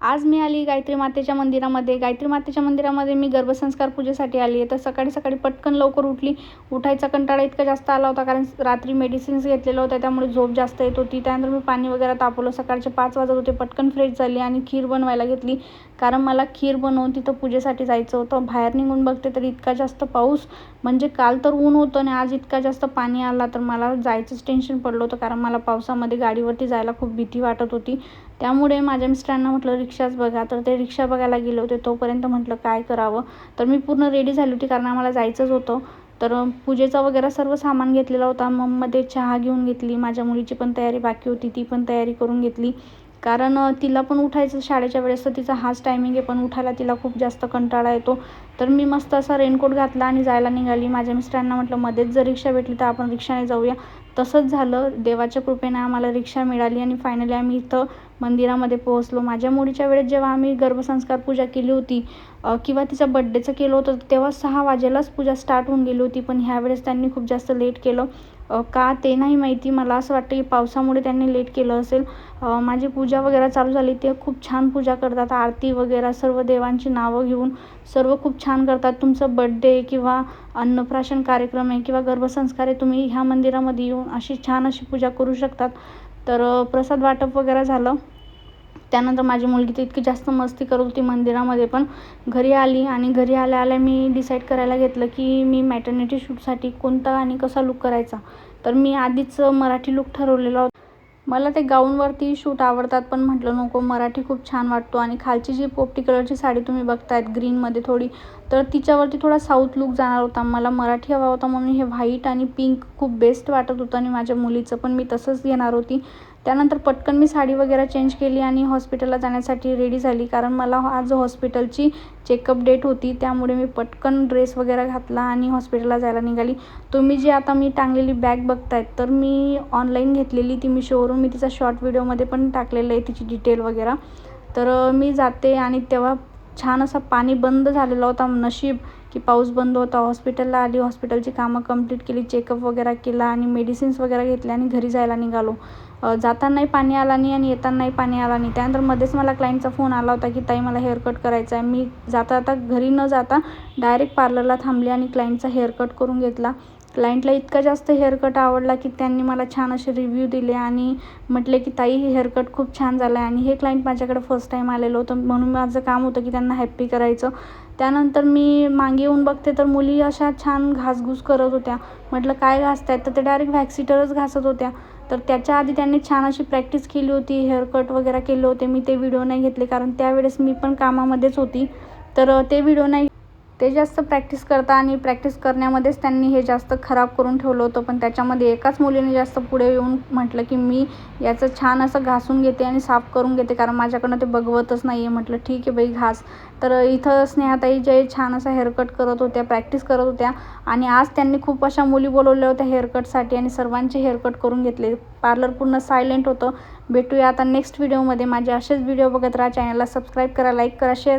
आज मी आली गायत्री मातेच्या मंदिरामध्ये. गायत्री मातेच्या मंदिरामध्ये मी गर्भसंस्कार पूजेसाठी आली आहे. तर सकाळी सकाळी पटकन लवकर उठली. उठायचा कंटाळा इतका जास्त आला होता कारण रात्री मेडिसिन्स घेतलेलं होतं, त्यामुळे झोप जास्त येत होती. त्यानंतर मी पाणी वगैरे तापवलं. सकाळचे 5 वाजत होते. पटकन फ्रेश झाली आणि खीर बनवायला घेतली, कारण मला खीर बनवून तिथं पूजेसाठी जायचं होतं. बाहेर निघून बघते तर इतका जास्त पाऊस, म्हणजे काल तर ऊन होतं आणि आज इतका जास्त पाणी आला, तर मला जायचंच टेन्शन पडलं होतं, कारण मला पावसामध्ये गाडीवरती जायला खूप भीती वाटत होती. त्यामुळे माझ्या मिस्टरांना म्हटलं रिक्षाच बघा, तर ते रिक्षा बघायला गेले होते. तोपर्यंत म्हटलं काय करावं, तर मी पूर्ण रेडी झाली होती कारण आम्हाला जायचंच होतं. तर पूजेचा वगैरे सर्व सामान घेतलेला होता. मग मध्ये चहा घेऊन घेतली. माझ्या मुलीची पण तयारी बाकी होती, ती पण तयारी करून घेतली, कारण तिला पण उठायचं शाळेच्या वेळेस, तर तिचा हाच टायमिंग आहे, पण उठायला तिला खूप जास्त कंटाळा येतो. तर मी मस्त असा रेनकोट घातला आणि जायला निघाली. माझ्या मिस्टरांना म्हटलं मध्येच जर रिक्षा भेटली तर आपण रिक्षाने जाऊया. तसंच झालं. देवाच्या कृपेने आम्हाला रिक्षा मिळाली आणि फायनली आम्ही इथं मंदिरामध्ये पोहोचलो. माझ्या मुलीच्या वेळेस जेव्हा आम्ही गर्भसंस्कार पूजा केली होती किंवा तिचा बड्डेचं केलं होतं, तेव्हा 6 वाजेलाच पूजा स्टार्ट होऊन गेली होती. पण ह्यावेळेस त्यांनी खूप जास्त लेट केलं. का ते नाही माहिती. मला असं वाटतं की पावसामुळे त्यांनी लेट केलं असेल. माझी पूजा वगैरे चालू झाली. ते खूप छान पूजा करतात. आरती वगैरे सर्व देवांची नावं घेऊन सर्व खूप छान करतात. तुमचं बड्डे किंवा अन्नप्राशन कार्यक्रम आहे किंवा गर्भसंस्कार आहे, तुम्ही ह्या मंदिरामध्ये येऊन अशी छान अशी पूजा करू शकतात. तर प्रसाद वाटप वगैरे झालं. त्यानंतर माझी मुलगी तर इतकी जास्त मस्ती करत होती मंदिरामध्ये. पण घरी आली आणि घरी आल्या आल्या मी डिसाईड करायला घेतलं की मी मॅटर्निटी शूटसाठी कोणता आणि कसा लुक करायचा. तर मी आधीच मराठी लुक ठरवलेला होता. मला ते गाऊनवरती शूट आवडतात, पण म्हटलं नको, मराठी खूप छान वाटतो. आणि खालची जी पोपटी कलरची साडी तुम्ही बघतायत ग्रीनमध्ये थोडी, तर तिच्यावरती थोडा साऊथ लुक जाणार होता. मला मराठी हवा होता, म्हणून हे व्हाईट आणि पिंक खूप बेस्ट वाटत होतं आणि माझ्या मुलीचं पण मी तसंच घेणार होती. त्यानंतर पटकन मी साडी वगैरे चेंज केली आणि हॉस्पिटलला जाण्यासाठी रेडी झाली, कारण मला आज हॉस्पिटलची चेकअप डेट होती. त्यामुळे मी पटकन ड्रेस वगैरे घातला आणि हॉस्पिटलला जायला निघाली. तुम्ही जी आता मी टांगलेली बॅग बघतायत, तर मी ऑनलाईन घेतलेली, ती मी शोवरून मी तिचा शॉर्ट व्हिडिओमध्ये पण टाकलेलं आहे, तिची डिटेल वगैरे. तर मी जाते आणि तेव्हा छान असा पाणी बंद झालेला होता. नशीब की पाऊस बंद होता. हॉस्पिटलला आली, हॉस्पिटलची कामं कंप्लीट केली, चेकअप वगैरे केला आणि मेडिसिन्स वगैरे घेतले आणि घरी जायला निघालो. जातानाही पाणी आला नाही आणि येतानाही पाणी आला नाही. त्यानंतर मध्येच मला क्लायंटचा फोन आला होता की ताई मला हेअरकट करायचा आहे. मी जाता घरी न जाता डायरेक्ट पार्लरला थांबली आणि क्लायंटचा हेअरकट करून घेतला. क्लायंटला इतका जास्त हेअरकट आवडला की त्यांनी मला छान असे रिव्ह्यू दिले आणि म्हटले की ताई हे हेअरकट खूप छान झालं आहे. आणि हे क्लायंट माझ्याकडे फर्स्ट टाईम आलेलं होतं, म्हणून माझं काम होतं की त्यांना हॅप्पी करायचं. त्यानंतर मी मागे येऊन बघते तर मुली अशा छान घासघूस करत होत्या. म्हटलं काय घासतायत, तर ते डायरेक्ट व्हॅक्सिटरच घासत होत्या. तर त्याच्या आधी त्यांनी छान अशी प्रॅक्टिस केली होती, हेअरकट वगैरे केले होते. मी ते व्हिडिओ नाही घेतले कारण त्यावेळेस मी पण कामामध्येच होती, तर ते व्हिडिओ नाही. ते जास्त प्रॅक्टिस करता आणि प्रॅक्टिस करण्यामध्येच त्यांनी हे जास्त खराब करून ठेवलं होतं. पण त्याच्यामध्ये एकाच मुलीने जास्त पुढे येऊन म्हटलं की मी याचं छान असं घासून घेते आणि साफ करून घेते, कारण माझ्याकडनं ते बघवतच नाही आहे. म्हटलं ठीक आहे बाई घास. तर इथं स्नेहाताई जे छान असा हेअरकट करत होत्या, प्रॅक्टिस करत होत्या. आणि आज त्यांनी खूप अशा मुली बोलवल्या होत्या हेअरकटसाठी आणि सर्वांचे हेअरकट करून घेतले. पार्लर पूर्ण सायलेंट होतं. भेटूया आता नेक्स्ट व्हिडिओमध्ये. माझे असेच व्हिडिओ बघत राहा. चॅनलला सबस्क्राईब करा, लाईक करा, शेअर